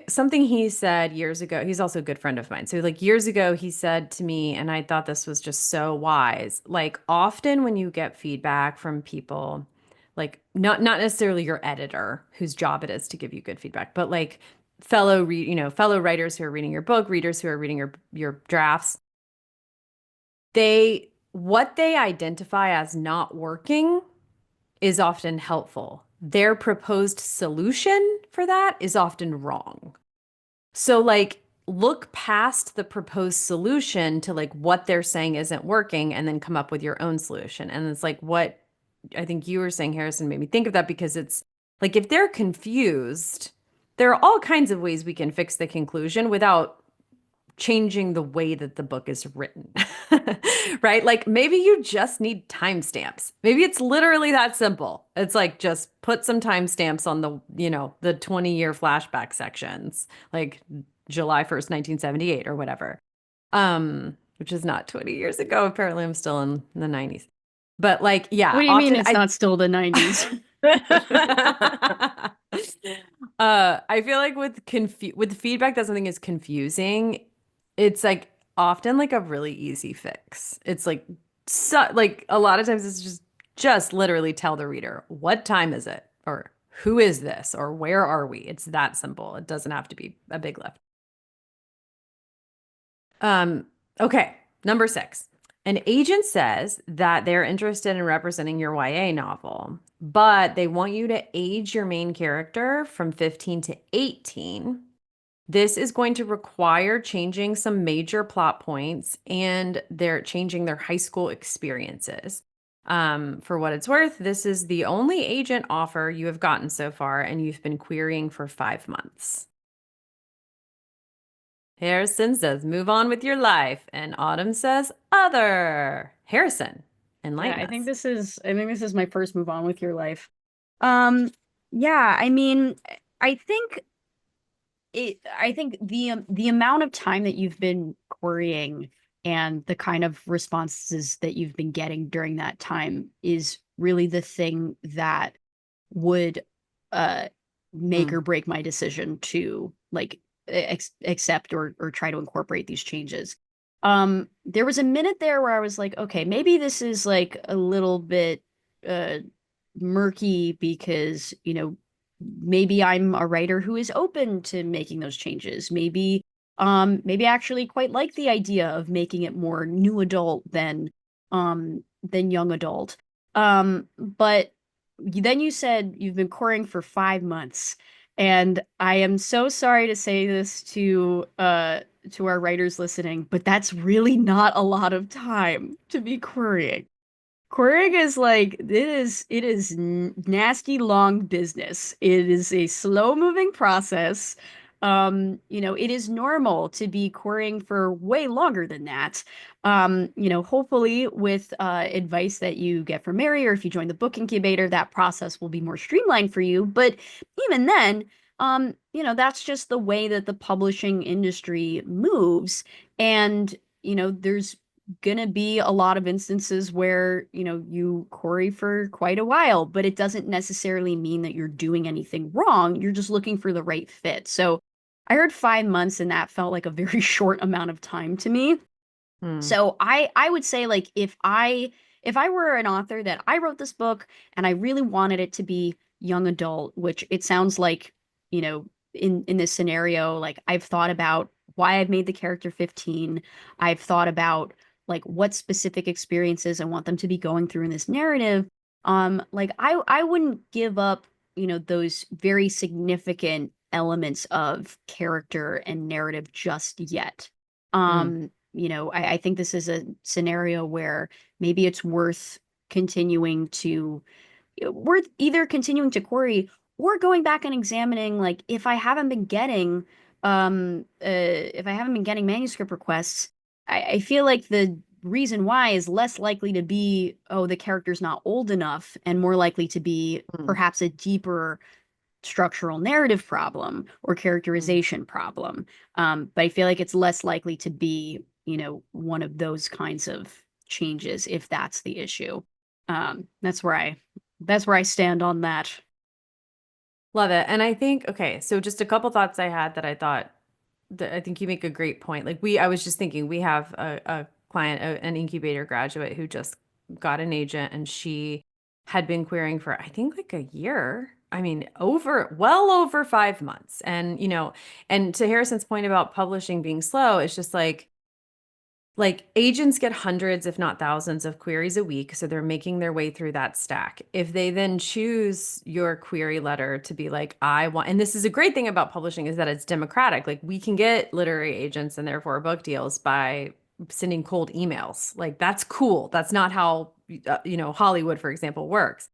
Something he said years ago, he's also a good friend of mine. So like years ago, he said to me, and I thought this was just so wise, like often when you get feedback from people, like not necessarily your editor whose job it is to give you good feedback, but like fellow writers who are reading your book, readers who are reading your drafts, what they identify as not working is often helpful. Their proposed solution for that is often wrong. So like look past the proposed solution to like what they're saying isn't working and then come up with your own solution. And it's like what I think you were saying, Harrison, made me think of that because it's like if they're confused, there are all kinds of ways we can fix the conclusion without changing the way that the book is written. Right? Like maybe you just need timestamps. Maybe it's literally that simple. It's like just put some timestamps on the 20-year flashback sections, like July 1st, 1978 or whatever. Which is not 20 years ago. Apparently I'm still in the 90s. But like, What yeah, do you mean often it's not still the 90s? I feel like with feedback that something is confusing, it's like often like a really easy fix. It's like a lot of times it's just literally tell the reader, what time is it? Or who is this? Or where are we? It's that simple. It doesn't have to be a big lift. Okay, number 6. An agent says that they're interested in representing your YA novel, but they want you to age your main character from 15 to 18. This is going to require changing some major plot points and they're changing their high school experiences. For what it's worth, this is the only agent offer you have gotten so far, and you've been querying for 5 months. Harrison says, move on with your life. And Autumn says, other. Harrison, Yeah, enlighten us. I think this is my first move on with your life. Um, yeah, I mean, I think I think the amount of time that you've been querying and the kind of responses that you've been getting during that time is really the thing that would uh make Mm, or break my decision to like accept or try to incorporate these changes. There was a minute there where I was like, okay, maybe this is like a little bit uh murky because, maybe I'm a writer who is open to making those changes. Maybe I actually quite like the idea of making it more new adult than young adult. But then you said you've been courting for 5 months. And I am so sorry to say this to our writers listening, but that's really not a lot of time to be querying. Querying is like it is nasty long business. It is a slow moving process. It is normal to be querying for way longer than that. Hopefully with advice that you get from Mary or if you join the book incubator, that process will be more streamlined for you. But even then, that's just the way that the publishing industry moves. And there's gonna be a lot of instances where you query for quite a while, but it doesn't necessarily mean that you're doing anything wrong. You're just looking for the right fit. So I heard 5 months and that felt like a very short amount of time to me. mm, So I would say like if I were an author that I wrote this book and I really wanted it to be young adult, which it sounds like, in this scenario, like I've thought about why I've made the character 15. I've thought about like what specific experiences I want them to be going through in this narrative. Like I wouldn't give up, those very significant elements of character and narrative just yet. mm, I think this is a scenario where maybe it's worth either continuing to query or going back and examining like if I haven't been getting manuscript requests, I feel like the reason why is less likely to be, oh, the character's not old enough, and more likely to be mm. perhaps a deeper structural narrative problem or characterization problem. But I feel like it's less likely to be, one of those kinds of changes if that's the issue. That's where I stand on that. Love it. And I think, okay, so just a couple thoughts I had that I thought that I think you make a great point. Like I was just thinking we have a client, an incubator graduate who just got an agent and she had been querying for, I think like a year. I mean, well over 5 months. And, and to Harrison's point about publishing being slow, it's just like agents get hundreds, if not thousands, of queries a week. So they're making their way through that stack. If they then choose your query letter to be like, I want, and this is a great thing about publishing is that it's democratic. Like we can get literary agents and therefore book deals by sending cold emails. Like that's cool. That's not how, Hollywood, for example, works.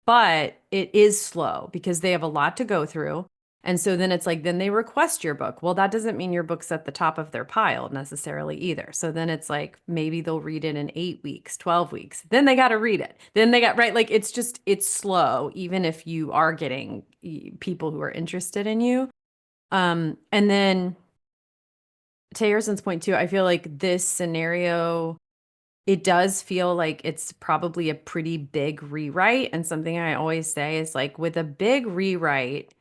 But it is slow because they have a lot to go through. And so then it's like, then they request your book. Well, that doesn't mean your book's at the top of their pile necessarily either. So then it's like, maybe they'll read it in 8 weeks, 12 weeks. Then they got to read it. Then they got, right? Like it's slow, even if you are getting people who are interested in you. And then to Harrison's point too, I feel like this scenario, it does feel like it's probably a pretty big rewrite. And something I always say is like, with a big rewrite,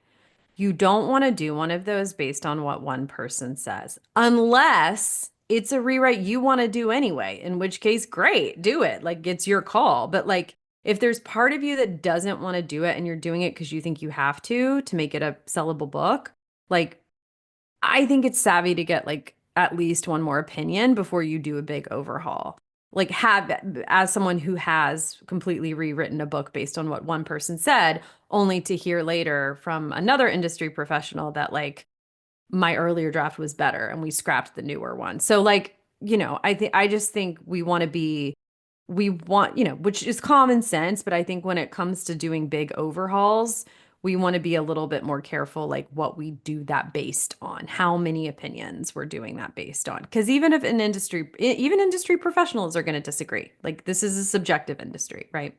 you don't want to do one of those based on what one person says, unless it's a rewrite you want to do anyway, in which case, great, do it. Like it's your call. But like, if there's part of you that doesn't want to do it and you're doing it because you think you have to make it a sellable book, like I think it's savvy to get like at least one more opinion before you do a big overhaul. Like have as someone who has completely rewritten a book based on what one person said, only to hear later from another industry professional that like my earlier draft was better and we scrapped the newer one. So like, I just think we want, which is common sense, but I think when it comes to doing big overhauls, we want to be a little bit more careful, like what we do that based on, how many opinions we're doing that based on. Because even if even industry professionals are going to disagree, like this is a subjective industry, right?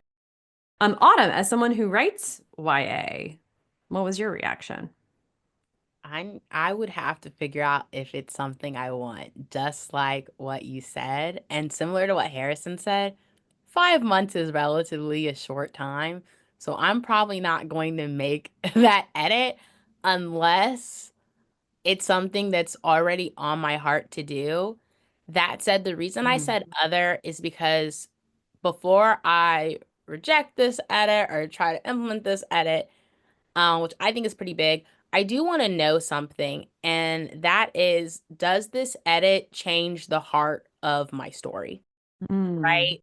Autumn, as someone who writes YA, what was your reaction? I would have to figure out if it's something I want, just like what you said. And similar to what Harrison said, 5 months is relatively a short time. So I'm probably not going to make that edit unless it's something that's already on my heart to do. That said, the reason I Mhm. said other is because before I reject this edit or try to implement this edit, which I think is pretty big, I do want to know something, and that is, does this edit change the heart of my story? Mm. Right?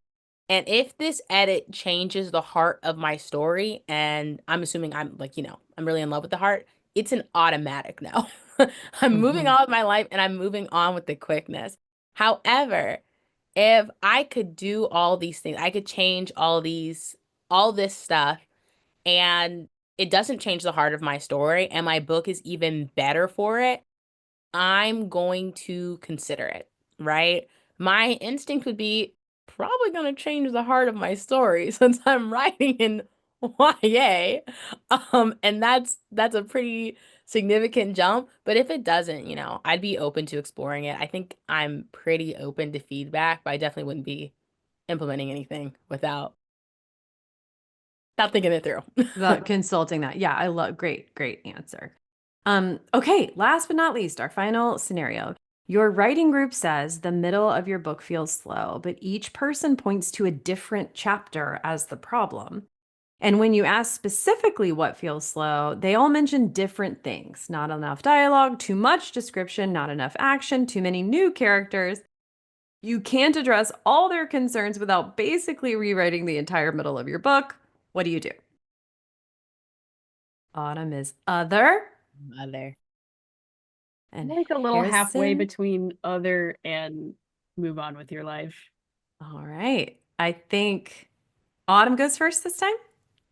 And if this edit changes the heart of my story, and I'm assuming I'm like, I'm really in love with the heart, it's an automatic no. I'm moving Mhm. on with my life and I'm moving on with the quickness. However, if I could do all these things, I could change all this stuff, and it doesn't change the heart of my story, and my book is even better for it, I'm going to consider it, right? My instinct would be probably going to change the heart of my story since I'm writing in YA. And that's a pretty significant jump, but if it doesn't, I'd be open to exploring it. I think I'm pretty open to feedback, but I definitely wouldn't be implementing anything without thinking it through. The consulting that. Yeah, I love great answer. Okay, last but not least, our final scenario. Your writing group says the middle of your book feels slow, but each person points to a different chapter as the problem. And when you ask specifically what feels slow, they all mention different things. Not enough dialogue, too much description, not enough action, too many new characters. You can't address all their concerns without basically rewriting the entire middle of your book. What do you do? Autumn is other. Mother. I And like a little halfway Harrison. between other and move on with your life. All right. I think Autumn goes first this time.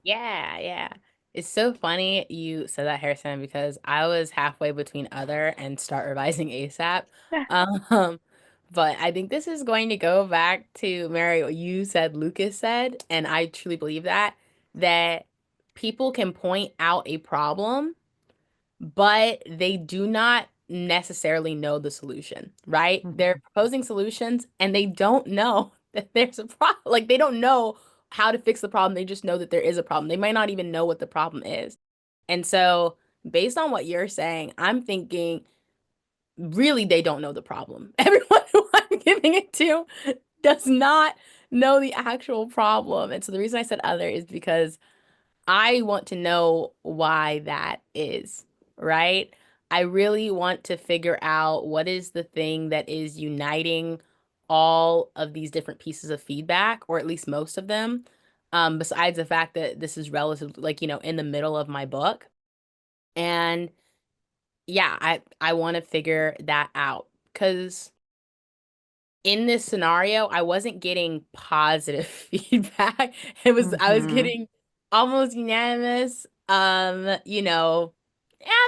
Yeah, yeah. It's so funny you said that, Harrison, because I was halfway between other and start revising ASAP. Um, but I think this is going to go back to Mary, what you said Lucas said, and I truly believe that people can point out a problem, but they do not necessarily know the solution, right? Mhm. They're proposing solutions and they don't know that there's a problem. Like they don't know how to fix the problem. They just know that there is a problem. They might not even know what the problem is. And so, based on what you're saying, I'm thinking really they don't know the problem. Everyone who I'm giving it to does not know the actual problem. And so the reason I said other is because I want to know why that is, right? I really want to figure out what is the thing that is uniting all of these different pieces of feedback, or at least most of them, besides the fact that this is relatively, like, in the middle of my book. And yeah, I want to figure that out because in this scenario, I wasn't getting positive feedback. I was Mhm. getting almost unanimous. I'm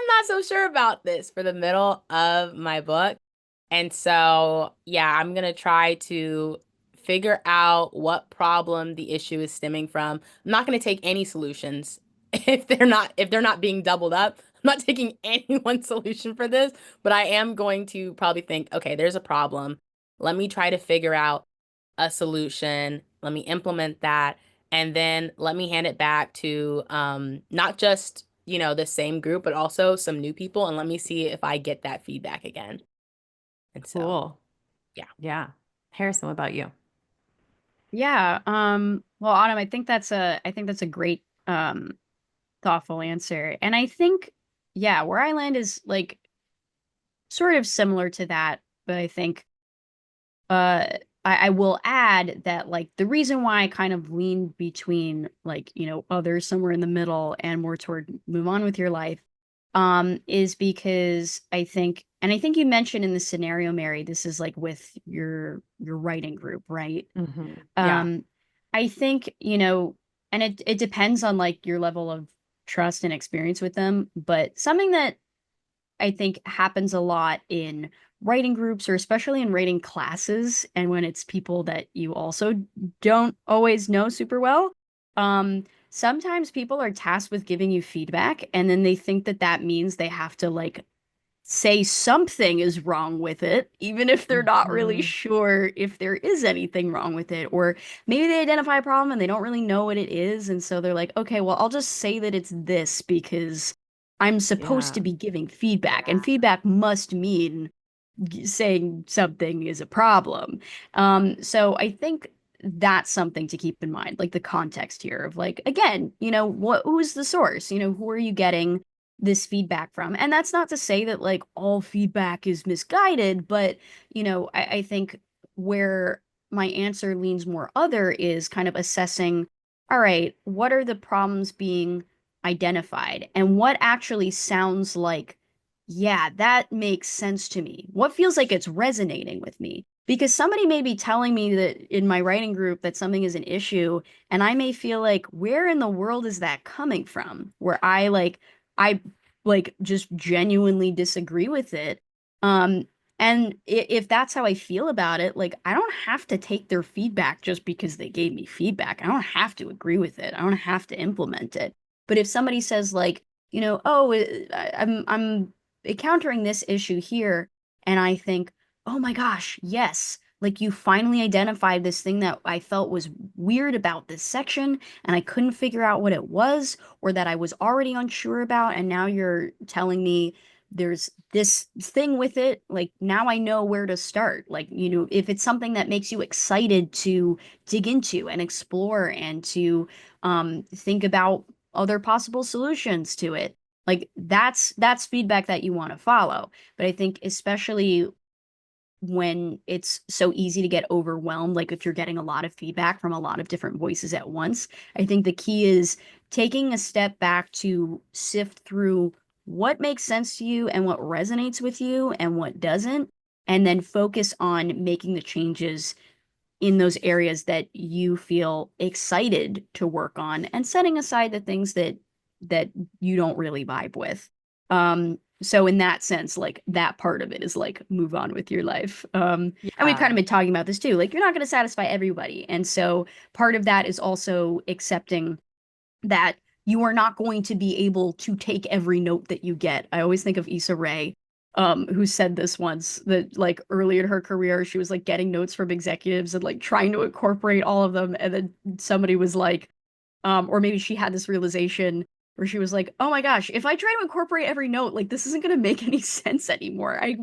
not so sure about this for the middle of my book. And so, yeah, I'm gonna try to figure out what problem the issue is stemming from. I'm not gonna take any solutions if they're not being doubled up. I'm not taking anyone's solution for this, but I am going to probably think, okay, there's a problem. Let me try to figure out a solution. Let me implement that. And then let me hand it back to not just, the same group, but also some new people. And let me see if I get that feedback again. And so, Cool. yeah. Yeah. Harrison, what about you? Yeah. Well, Autumn, I think that's a great thoughtful answer. And I think, yeah, where I land is like sort of similar to that, but I think uh I will add that like the reason why I kind of lean between like, others somewhere in the middle and more toward move on with your life is because I think you mentioned in the scenario, Mary, this is like with your writing group, right? Yeah. Um I think, and it depends on like your level of trust and experience with them, but something that I think happens a lot in writing groups or especially in writing classes and when it's people that you also don't always know super well. Sometimes people are tasked with giving you feedback and then they think that that means they have to like say something is wrong with it, even if they're not really Mhm. sure if there is anything wrong with it. Or maybe they identify a problem and they don't really know what it is. And so they're like, okay, well, I'll just say that it's this because I'm supposed Yeah. to be giving feedback, and feedback must mean saying something is a problem. So I think that's something to keep in mind, like the context here of like, again, who's the source? Who are you getting this feedback from? And that's not to say that like all feedback is misguided, but I think where my answer leans more other is kind of assessing, all right, what are the problems being identified and what actually sounds like yeah, that makes sense to me. What feels like it's resonating with me? Because somebody may be telling me that in my writing group that something is an issue, and I may feel like, where in the world is that coming from? Where I just genuinely disagree with it. Um, and if that's how I feel about it, like I don't have to take their feedback just because they gave me feedback. I don't have to agree with it. I don't have to implement it. But if somebody says like, oh, I'm encountering this issue here, and I think, oh my gosh, yes, like you finally identified this thing that I felt was weird about this section, and I couldn't figure out what it was, or that I was already unsure about, and now you're telling me there's this thing with it. Like now I know where to start. Like, if it's something that makes you excited to dig into and explore and to think about other possible solutions to it, like that's feedback that you want to follow. But I think especially when it's so easy to get overwhelmed, like if you're getting a lot of feedback from a lot of different voices at once, I think the key is taking a step back to sift through what makes sense to you and what resonates with you and what doesn't, and then focus on making the changes in those areas that you feel excited to work on and setting aside the things that you don't really vibe with. So in that sense, like that part of it is like move on with your life. And we've kind Yeah. of been talking about this too. Like you're not going to satisfy everybody. And so part of that is also accepting that you are not going to be able to take every note that you get. I always think of Issa Rae, who said this once, that like early in her career, she was like getting notes from executives and like trying to incorporate all of them. And then somebody was like, or maybe she had this realization where she was like, oh my gosh, if I try to incorporate every note, like this isn't going to make any sense anymore. I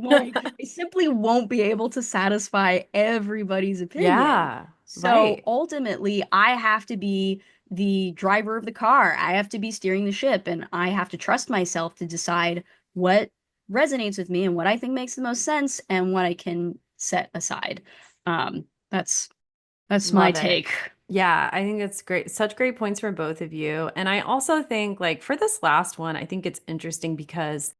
simply won't be able to satisfy everybody's opinion. Yeah, So right. ultimately, I have to be the driver of the car. I have to be steering the ship, and I have to trust myself to decide what resonates with me and what I think makes the most sense and what I can set aside. Um, that's my Love it. take. Yeah, I think it's great. Such great points from both of you. And I also think, like, for this last one, I think it's interesting because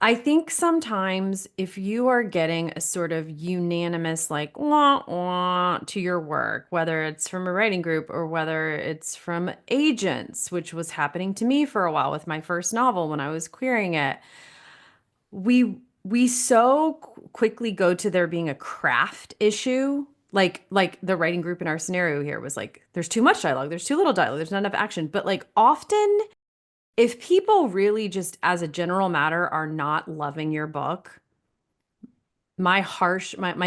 I think sometimes if you are getting a sort of unanimous, like, wah, wah, to your work, whether it's from a writing group or whether it's from agents, which was happening to me for a while with my first novel when I was querying it, we so quickly go to there being a craft issue. Like the writing group in our scenario here was like, there's too much dialogue, there's too little dialogue, there's not enough action. But like often if people really just as a general matter are not loving your book, my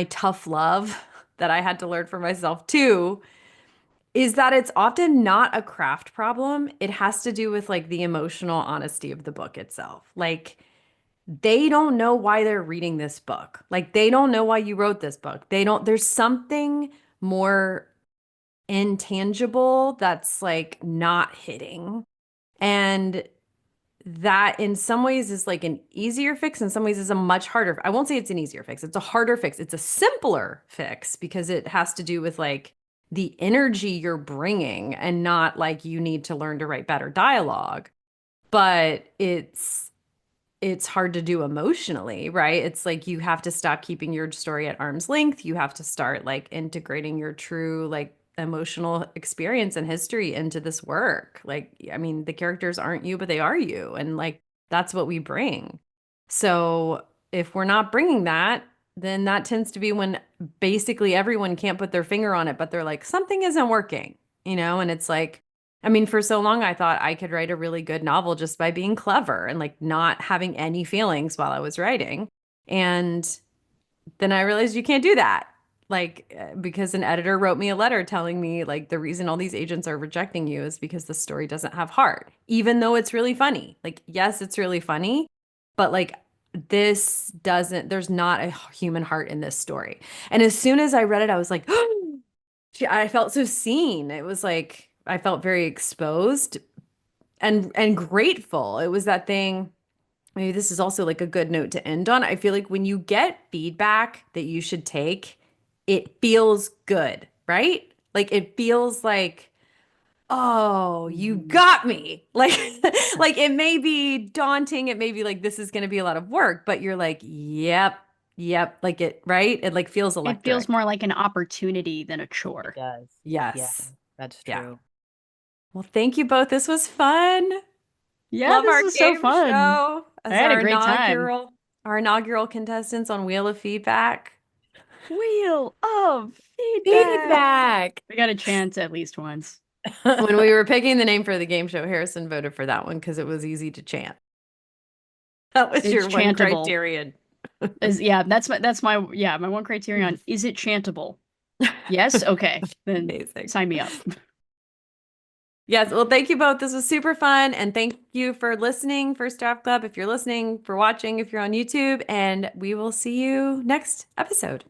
tough love that I had to learn for myself too is that it's often not a craft problem. It has to do with like the emotional honesty of the book itself. Like they don't know why they're reading this book. Like they don't know why you wrote this book. There's something more intangible that's like not hitting. And that in some ways is like an easier fix, in some ways is a much harder. I won't say it's an easier fix. It's a harder fix. It's a simpler fix because it has to do with like the energy you're bringing and not like you need to learn to write better dialogue. But it's hard to do emotionally, right? It's like you have to stop keeping your story at arm's length. You have to start like integrating your true like emotional experience and history into this work. Like, I mean, the characters aren't you, but they are you. And like that's what we bring. So if we're not bringing that, then that tends to be when basically everyone can't put their finger on it, but they're like, something isn't working, you know? And it's like, I mean, for so long, I thought I could write a really good novel just by being clever and like not having any feelings while I was writing. And then I realized you can't do that. Like, because an editor wrote me a letter telling me, like, the reason all these agents are rejecting you is because the story doesn't have heart, even though it's really funny. Like, yes, it's really funny, but like, there's not a human heart in this story. And as soon as I read it, I was like, I felt so seen. It was like, I felt very exposed and grateful. It was that thing. Maybe this is also like a good note to end on. I feel like when you get feedback that you should take, it feels good, right? Like it feels like, oh, you Mhm. got me. Like like it may be daunting, it may be like this is going to be a lot of work, but you're like, yep, yep, like it, right? It like feels It feels electric. more like an opportunity than a It chore. does. Yeah, Yes. that's Yeah. true. Well, thank you both. This was fun. Yeah, Love this our was so game fun. show I as had a great time. our inaugural contestants on Wheel of Feedback. Wheel of feedback. Feedback. We got a chance at least once. When we were picking the name for the game show, Harrison voted for that one because it was easy to chant. That was It's your one chantable. criterion. Yeah, my one criterion. Is it chantable? Yes? Okay. Then Amazing. sign me up. Yes, well, thank you both. This was super fun. And thank you for listening, First Draft Club. If you're listening, for watching, if you're on YouTube, and we will see you next episode.